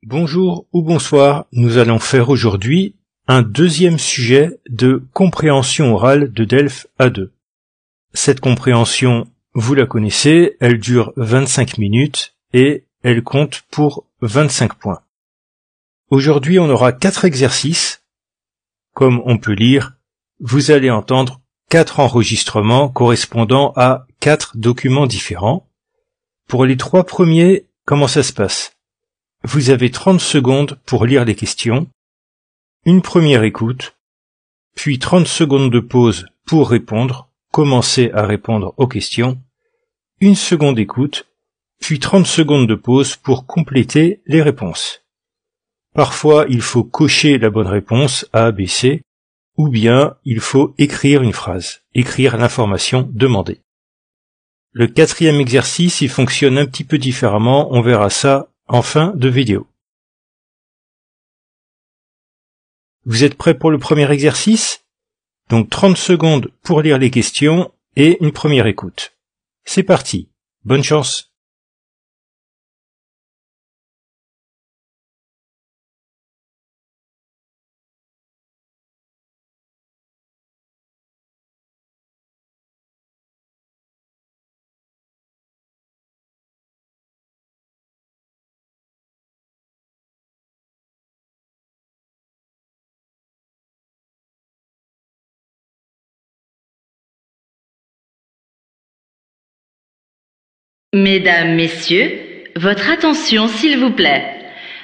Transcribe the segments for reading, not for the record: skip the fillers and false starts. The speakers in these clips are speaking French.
Bonjour ou bonsoir, nous allons faire aujourd'hui un deuxième sujet de compréhension orale de DELF A2. Cette compréhension, vous la connaissez, elle dure 25 minutes et elle compte pour 25 points. Aujourd'hui, on aura 4 exercices. Comme on peut lire, vous allez entendre 4 enregistrements correspondant à 4 documents différents. Pour les 3 premiers, comment ça se passe ? Vous avez 30 secondes pour lire les questions, une première écoute, puis 30 secondes de pause pour répondre, commencer à répondre aux questions, une seconde écoute, puis 30 secondes de pause pour compléter les réponses. Parfois, il faut cocher la bonne réponse A, B, C, ou bien il faut écrire une phrase, écrire l'information demandée. Le 4e exercice, il fonctionne un petit peu différemment, on verra ça en fin de vidéo. Vous êtes prêts pour le premier exercice ? Donc 30 secondes pour lire les questions et une première écoute. C'est parti, bonne chance. Mesdames, Messieurs, votre attention s'il vous plaît.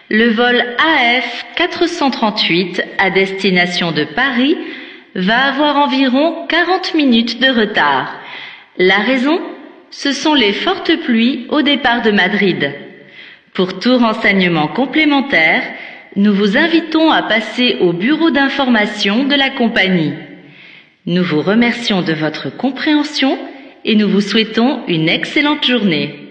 Le vol AF 438 à destination de Paris va avoir environ 40 minutes de retard. La raison ? Ce sont les fortes pluies au départ de Madrid. Pour tout renseignement complémentaire, nous vous invitons à passer au bureau d'information de la compagnie. Nous vous remercions de votre compréhension et nous vous souhaitons une excellente journée.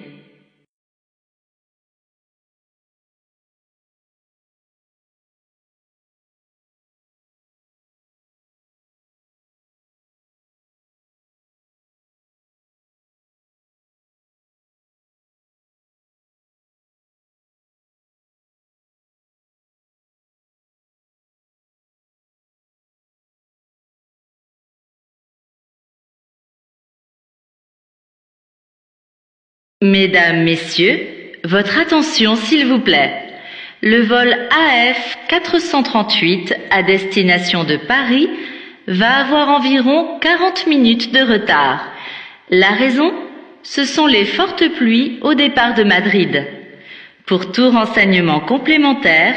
Mesdames, Messieurs, votre attention s'il vous plaît. Le vol AF 438 à destination de Paris va avoir environ 40 minutes de retard. La raison ? Ce sont les fortes pluies au départ de Madrid. Pour tout renseignement complémentaire,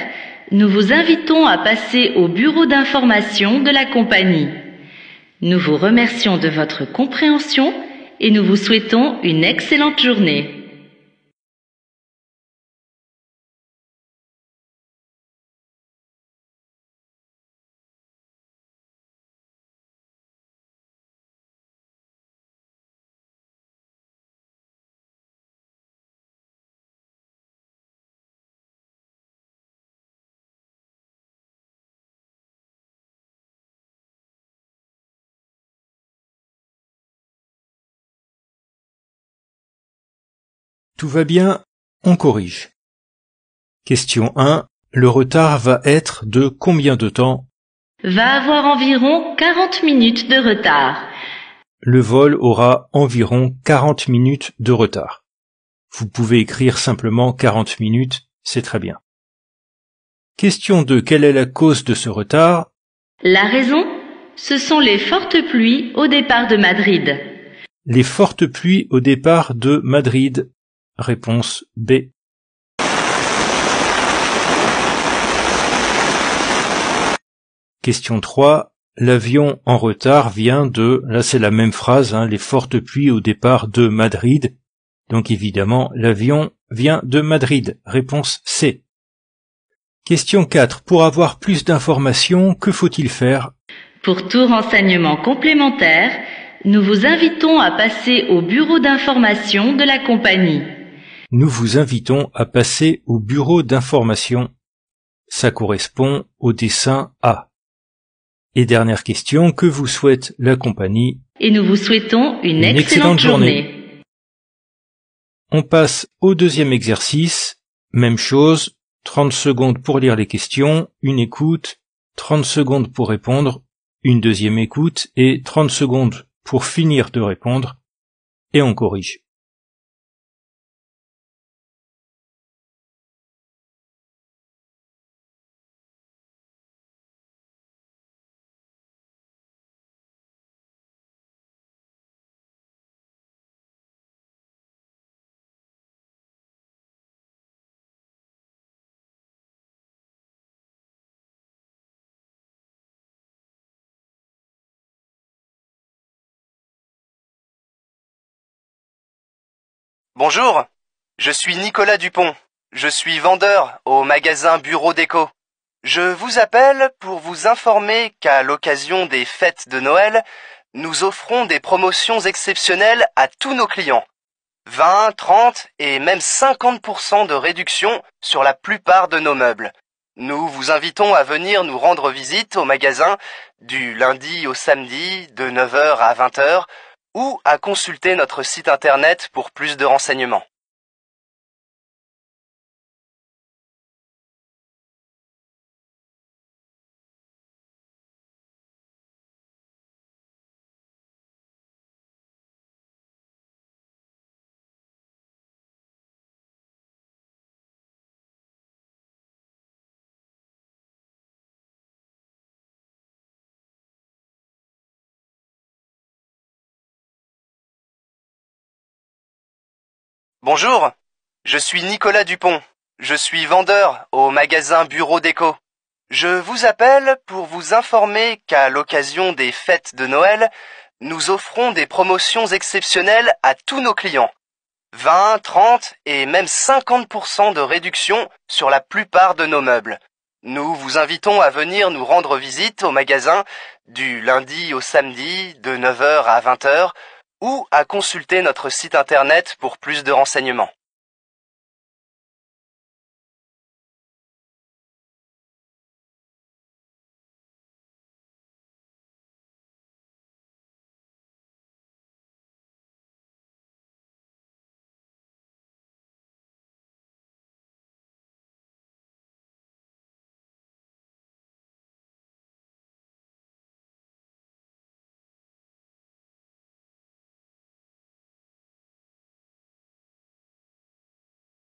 nous vous invitons à passer au bureau d'information de la compagnie. Nous vous remercions de votre compréhension et nous vous souhaitons une excellente journée. Tout va bien, on corrige. Question 1. Le retard va être de combien de temps ? Va avoir environ 40 minutes de retard. Le vol aura environ 40 minutes de retard. Vous pouvez écrire simplement 40 minutes, c'est très bien. Question 2. Quelle est la cause de ce retard ? La raison ? Ce sont les fortes pluies au départ de Madrid. Les fortes pluies au départ de Madrid. Réponse B. Question 3. L'avion en retard vient de... Là, c'est la même phrase, les fortes pluies au départ de Madrid. Donc, évidemment, l'avion vient de Madrid. Réponse C. Question 4. Pour avoir plus d'informations, que faut-il faire ? Pour tout renseignement complémentaire, nous vous invitons à passer au bureau d'information de la compagnie. Nous vous invitons à passer au bureau d'information. Ça correspond au dessin A. Et dernière question, que vous souhaite la compagnie ? Et nous vous souhaitons une excellente journée. On passe au deuxième exercice. Même chose, 30 secondes pour lire les questions, une écoute, 30 secondes pour répondre, une deuxième écoute et 30 secondes pour finir de répondre, et on corrige. Bonjour, je suis Nicolas Dupont. Je suis vendeur au magasin Bureau Déco. Je vous appelle pour vous informer qu'à l'occasion des fêtes de Noël, nous offrons des promotions exceptionnelles à tous nos clients. 20, 30 et même 50% de réduction sur la plupart de nos meubles. Nous vous invitons à venir nous rendre visite au magasin du lundi au samedi de 9h à 20h ou à consulter notre site internet pour plus de renseignements. Bonjour, je suis Nicolas Dupont. Je suis vendeur au magasin Bureau Déco. Je vous appelle pour vous informer qu'à l'occasion des fêtes de Noël, nous offrons des promotions exceptionnelles à tous nos clients. 20, 30 et même 50% de réduction sur la plupart de nos meubles. Nous vous invitons à venir nous rendre visite au magasin du lundi au samedi de 9h à 20h ou à consulter notre site internet pour plus de renseignements.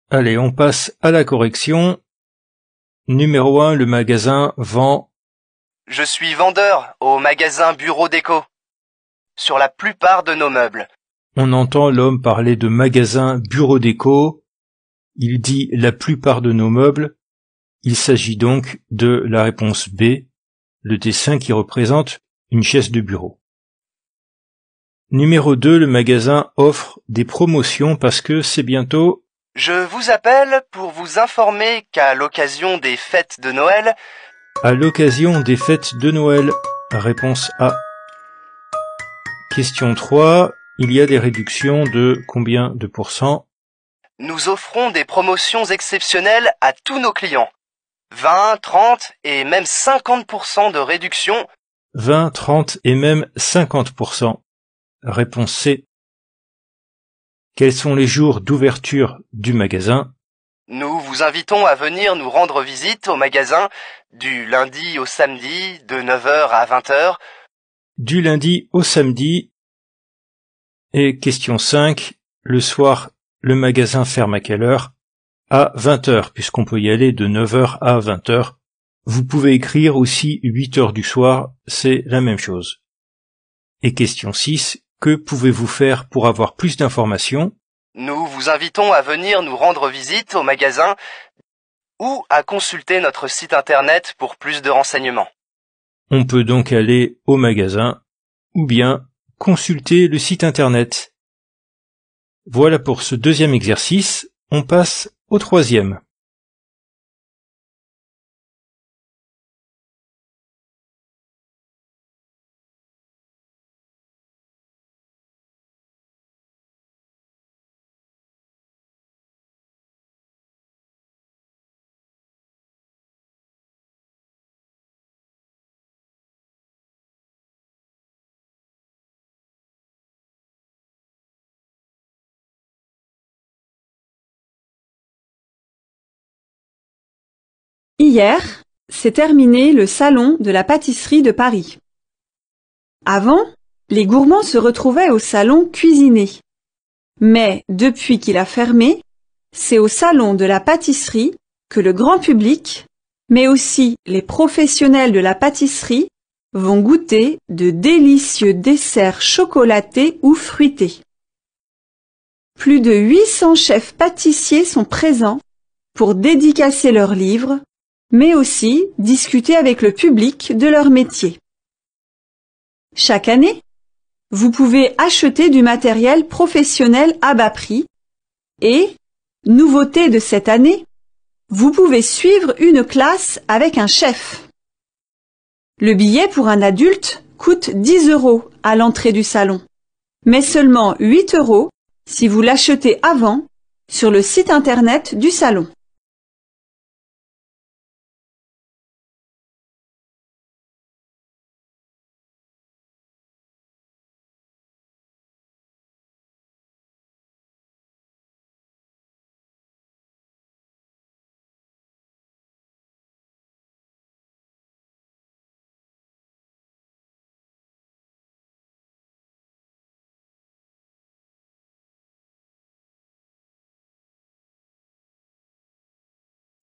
Allez, on passe à la correction. Numéro 1, le magasin vend. Je suis vendeur au magasin Bureau Déco. Sur la plupart de nos meubles. On entend l'homme parler de magasin Bureau Déco. Il dit la plupart de nos meubles. Il s'agit donc de la réponse B, le dessin qui représente une chaise de bureau. Numéro 2, le magasin offre des promotions parce que c'est bientôt. Je vous appelle pour vous informer qu'à l'occasion des fêtes de Noël. À l'occasion des fêtes de Noël. Réponse A. Question 3. Il y a des réductions de combien de pourcents? Nous offrons des promotions exceptionnelles à tous nos clients. 20, 30 et même 50% de réduction. 20, 30 et même 50%. Réponse C. Quels sont les jours d'ouverture du magasin? Nous vous invitons à venir nous rendre visite au magasin du lundi au samedi de 9h à 20h. Du lundi au samedi. Et question 5. Le soir, le magasin ferme à quelle heure? À 20h, puisqu'on peut y aller de 9h à 20h. Vous pouvez écrire aussi 8h du soir, c'est la même chose. Et question 6. Que pouvez-vous faire pour avoir plus d'informations? Nous vous invitons à venir nous rendre visite au magasin ou à consulter notre site internet pour plus de renseignements. On peut donc aller au magasin ou bien consulter le site internet. Voilà pour ce deuxième exercice. On passe au troisième. Hier, s'est terminé le salon de la pâtisserie de Paris. Avant, les gourmands se retrouvaient au salon cuisiner. Mais depuis qu'il a fermé, c'est au salon de la pâtisserie que le grand public, mais aussi les professionnels de la pâtisserie, vont goûter de délicieux desserts chocolatés ou fruités. Plus de 800 chefs pâtissiers sont présents pour dédicacer leurs livres, mais aussi discuter avec le public de leur métier. Chaque année, vous pouvez acheter du matériel professionnel à bas prix et, nouveauté de cette année, vous pouvez suivre une classe avec un chef. Le billet pour un adulte coûte 10 € à l'entrée du salon, mais seulement 8 € si vous l'achetez avant sur le site internet du salon.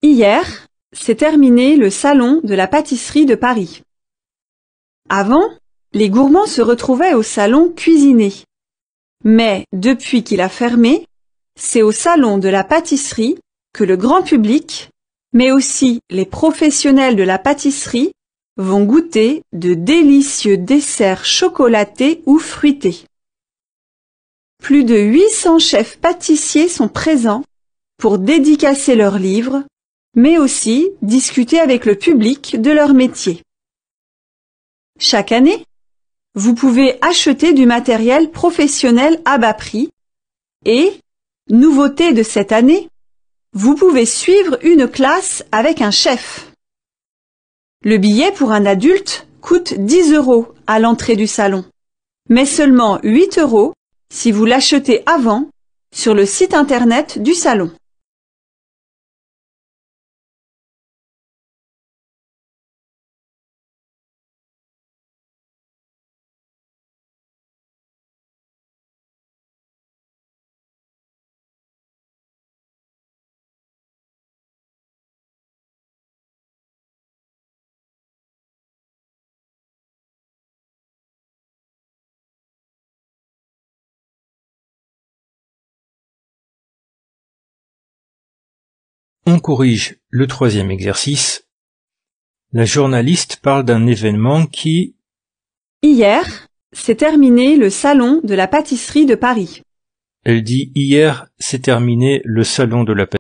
Hier, s'est terminé le salon de la pâtisserie de Paris. Avant, les gourmands se retrouvaient au salon cuisiner. Mais depuis qu'il a fermé, c'est au salon de la pâtisserie que le grand public, mais aussi les professionnels de la pâtisserie, vont goûter de délicieux desserts chocolatés ou fruités. Plus de 800 chefs pâtissiers sont présents pour dédicacer leurs livres, mais aussi discuter avec le public de leur métier. Chaque année, vous pouvez acheter du matériel professionnel à bas prix et, nouveauté de cette année, vous pouvez suivre une classe avec un chef. Le billet pour un adulte coûte 10 € à l'entrée du salon, mais seulement 8 € si vous l'achetez avant sur le site internet du salon. On corrige le troisième exercice. La journaliste parle d'un événement qui... Hier, s'est terminé le salon de la pâtisserie de Paris. Elle dit hier, s'est terminé le salon de la